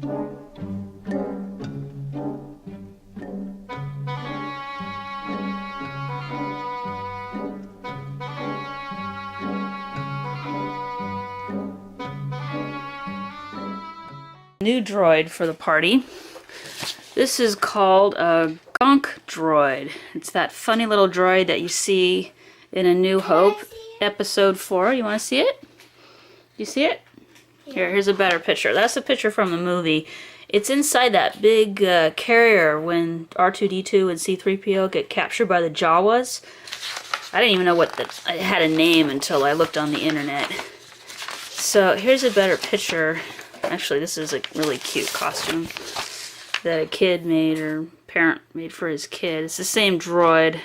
New droid for the party. This is called a Gonk Droid. It's that funny little droid that you see in A New Hope, episode 4. You want to see it? You see it? Here's a better picture. That's a picture from the movie. It's inside that big carrier when R2-D2 and C-3PO get captured by the Jawas. I didn't even know what it had a name until I looked on the internet. So here's a better picture. Actually, this is a really cute costume that a kid made, or parent made for his kid. It's the same droid,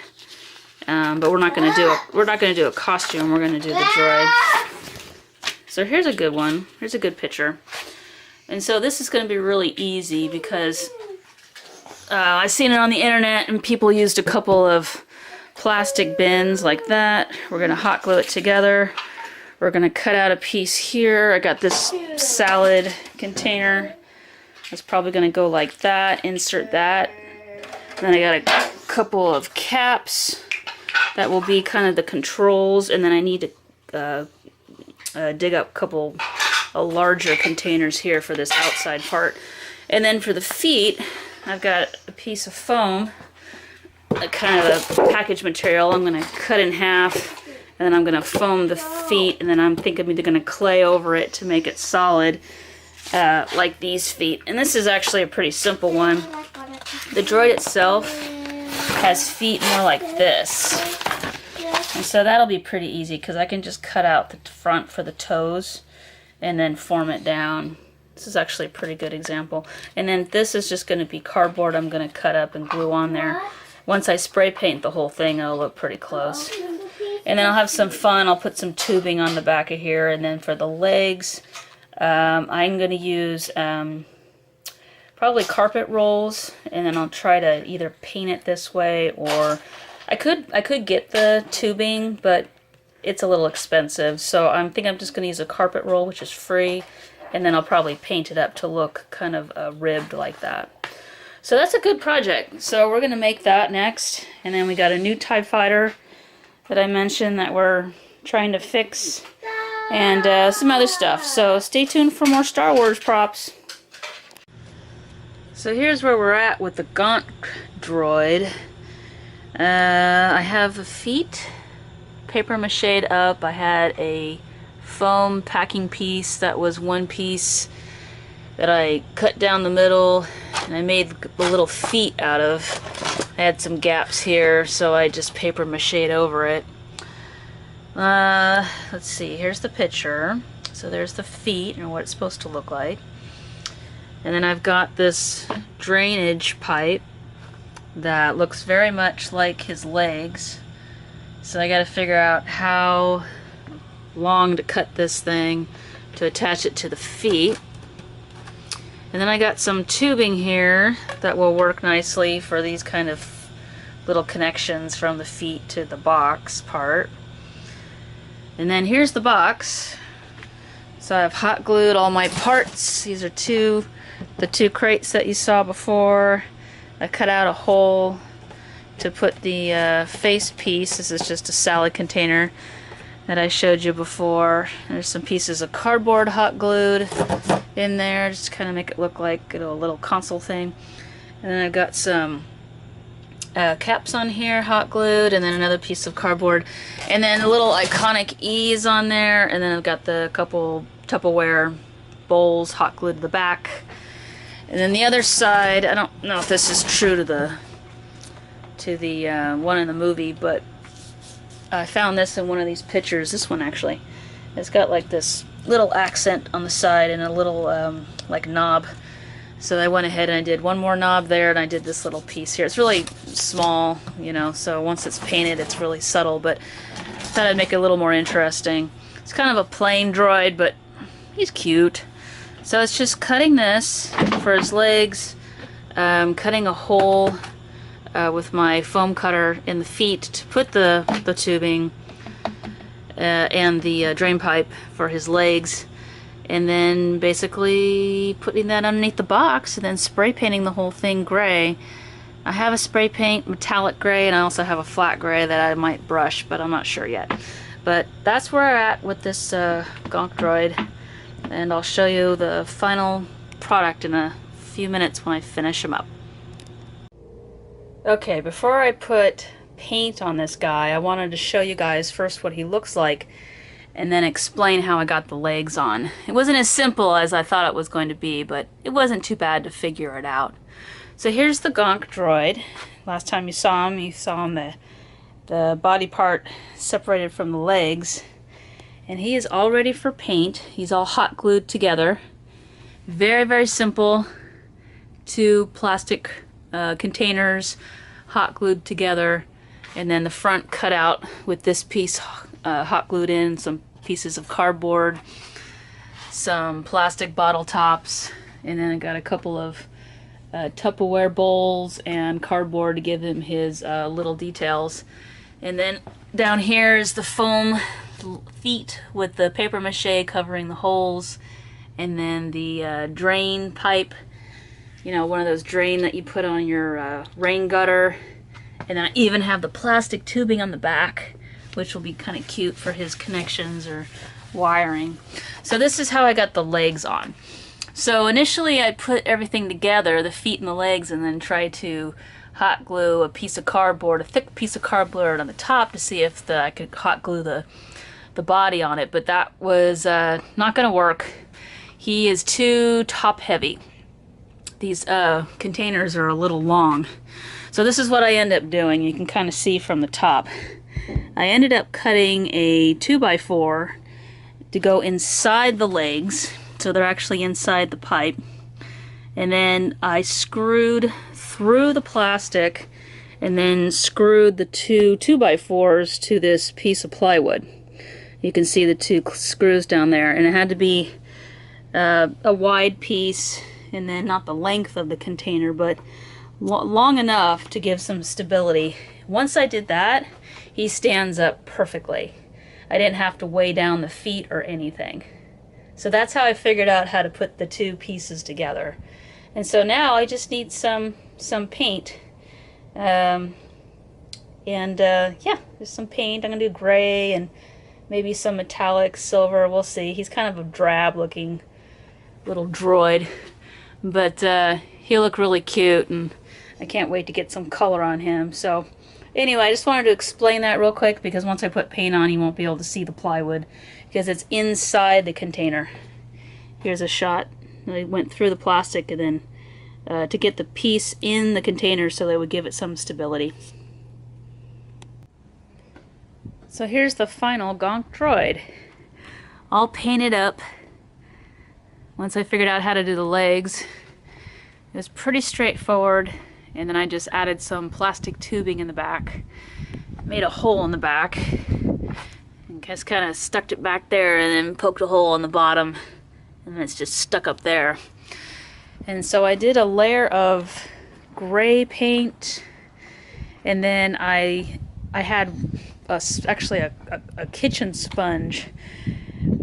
but we're not going to do a costume. We're going to do the droid. So here's a good one. Here's a good picture. And so this is going to be really easy because I've seen it on the internet, and people used a couple of plastic bins like that. We're going to hot glue it together. We're going to cut out a piece here. I got this salad container. It's probably going to go like that. Insert that. Then I got a couple of caps that will be kind of the controls. And then I need to dig up a couple of larger containers here for this outside part. And then for the feet, I've got a piece of foam, a kind of a package material. I'm going to cut in half. And then I'm going to foam the feet, and then I'm thinking I'm either going to clay over it to make it solid, like these feet. And this is actually a pretty simple one. The droid itself has feet more like this. And so that'll be pretty easy, because I can just cut out the front for the toes, and then form it down. This is actually a pretty good example. And then this is just going to be cardboard I'm going to cut up and glue on there. Once I spray paint the whole thing, it'll look pretty close. And then I'll have some fun. I'll put some tubing on the back of here. And then for the legs, I'm going to use probably carpet rolls. And then I'll try to either paint it this way, or I could get the tubing, but it's a little expensive. So I think I'm just going to use a carpet roll, which is free. And then I'll probably paint it up to look kind of ribbed like that. So that's a good project. So we're going to make that next. And then we got a new TIE fighter that I mentioned that we're trying to fix, and some other stuff. So stay tuned for more Star Wars props. So here's where we're at with the Gonk Droid. I have the feet paper mache'd up. I had a foam packing piece that was one piece that I cut down the middle, and I made the little feet out of. I had some gaps here, so I just paper mache'd over it. Let's see, here's the picture. So there's the feet and what it's supposed to look like. And then I've got this drainage pipe that looks very much like his legs. So I gotta figure out how long to cut this thing to attach it to the feet. And then I got some tubing here that will work nicely for these kind of little connections from the feet to the box part. And then here's the box. So I've hot glued all my parts. These are the two crates that you saw before. I cut out a hole to put the face piece. This is just a salad container that I showed you before. There's some pieces of cardboard hot glued in there, just kind of make it look like a little console thing. And then I've got some caps on here, hot glued, and then another piece of cardboard, and then a little iconic E's on there, and then I've got the couple Tupperware bowls hot glued to the back. And then the other side, I don't know if this is true to the one in the movie, but I found this in one of these pictures. This one actually, it's got like this little accent on the side and a little like knob. So I went ahead and I did one more knob there, and I did this little piece here. It's really small, you know, so once it's painted it's really subtle, but I thought I'd make it a little more interesting. It's kind of a plain droid, but he's cute. So it's just cutting this for his legs, cutting a hole with my foam cutter in the feet to put the tubing and the drain pipe for his legs, and then basically putting that underneath the box and then spray painting the whole thing gray. I have a spray paint metallic gray, and I also have a flat gray that I might brush, but I'm not sure yet. But that's where we're at with this Gonk Droid, and I'll show you the final product in a few minutes when I finish him up. Okay, before I put paint on this guy, I wanted to show you guys first what he looks like and then explain how I got the legs on. It wasn't as simple as I thought it was going to be, but it wasn't too bad to figure it out. So here's the Gonk Droid. Last time you saw him the body part separated from the legs, and he is all ready for paint. He's all hot glued together. Very, very simple. 2 plastic containers hot glued together, and then the front cut out with this piece hot glued in, some pieces of cardboard, some plastic bottle tops, and then I got a couple of Tupperware bowls and cardboard to give him his little details. And then down here is the foam feet with the paper mache covering the holes, and then the drain pipe, you know, one of those drain that you put on your rain gutter. And then I even have the plastic tubing on the back, which will be kind of cute for his connections or wiring. So this is how I got the legs on. So initially I put everything together, the feet and the legs, and then tried to hot glue a piece of cardboard, a thick piece of cardboard on the top to see if I could hot glue the body on it, but that was not going to work. He is too top heavy. These containers are a little long. So this is what I end up doing. You can kind of see from the top. I ended up cutting a 2x4 to go inside the legs, so they're actually inside the pipe. And then I screwed through the plastic and then screwed the 2x4s to this piece of plywood. You can see the 2 screws down there, and it had to be a wide piece, and then not the length of the container, but long enough to give some stability. Once I did that, he stands up perfectly. I didn't have to weigh down the feet or anything. So that's how I figured out how to put the 2 pieces together. And so now I just need some paint. Yeah, there's some paint. I'm gonna do gray and maybe some metallic silver. We'll see. He's kind of a drab looking little droid, but he'll look really cute, and I can't wait to get some color on him. So anyway, I just wanted to explain that real quick, because once I put paint on, you won't be able to see the plywood because it's inside the container. Here's a shot. I went through the plastic and then to get the piece in the container so they would give it some stability. So here's the final Gonk Droid, all painted up. Once I figured out how to do the legs, it was pretty straightforward, and then I just added some plastic tubing in the back, made a hole in the back, and just kind of stuck it back there, and then poked a hole on the bottom, and then it's just stuck up there. And so I did a layer of gray paint, and then I had actually a kitchen sponge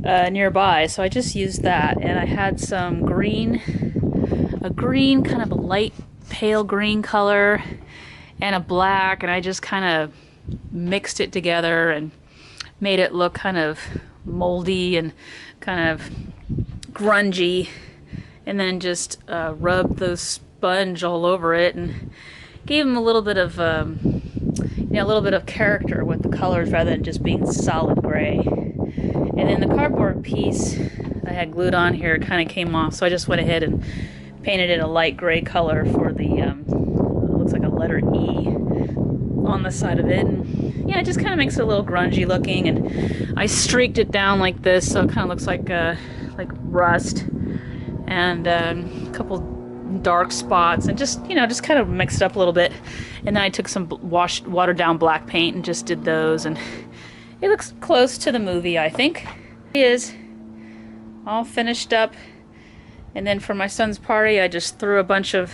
nearby, so I just used that, and I had some green, kind of a light pale green color, and a black, and I just kind of mixed it together and made it look kind of moldy and kind of grungy, and then just rubbed the sponge all over it and gave him a little bit of a little bit of character with the colors rather than just being solid gray. And then the cardboard piece I had glued on here kind of came off, so I just went ahead and painted it a light gray color for the looks like a letter E on the side of it. And yeah, it just kind of makes it a little grungy looking, and I streaked it down like this, so it kind of looks like rust, and a couple dark spots, and just kind of mixed it up a little bit. And then I took some watered down black paint and just did those, and it looks close to the movie, I think. It is all finished up. And then for my son's party, I just threw a bunch of,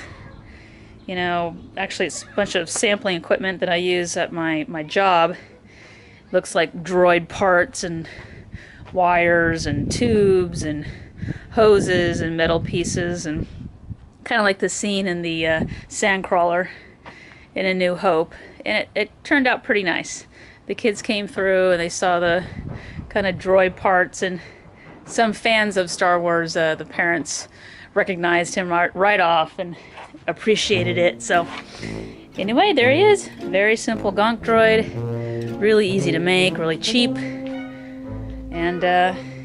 actually it's a bunch of sampling equipment that I use at my job. Looks like droid parts and wires and tubes and hoses and metal pieces, and kind of like the scene in the Sandcrawler in A New Hope. And it turned out pretty nice. The kids came through and they saw the kind of droid parts, and some fans of Star Wars, the parents, recognized him right off and appreciated it. So anyway, there he is. Very simple Gonk Droid. Really easy to make, really cheap. And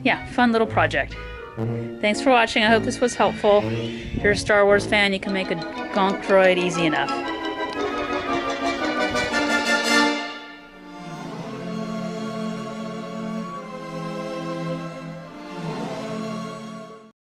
yeah, fun little project. Thanks for watching. I hope this was helpful. If you're a Star Wars fan, you can make a Gonk Droid easy enough.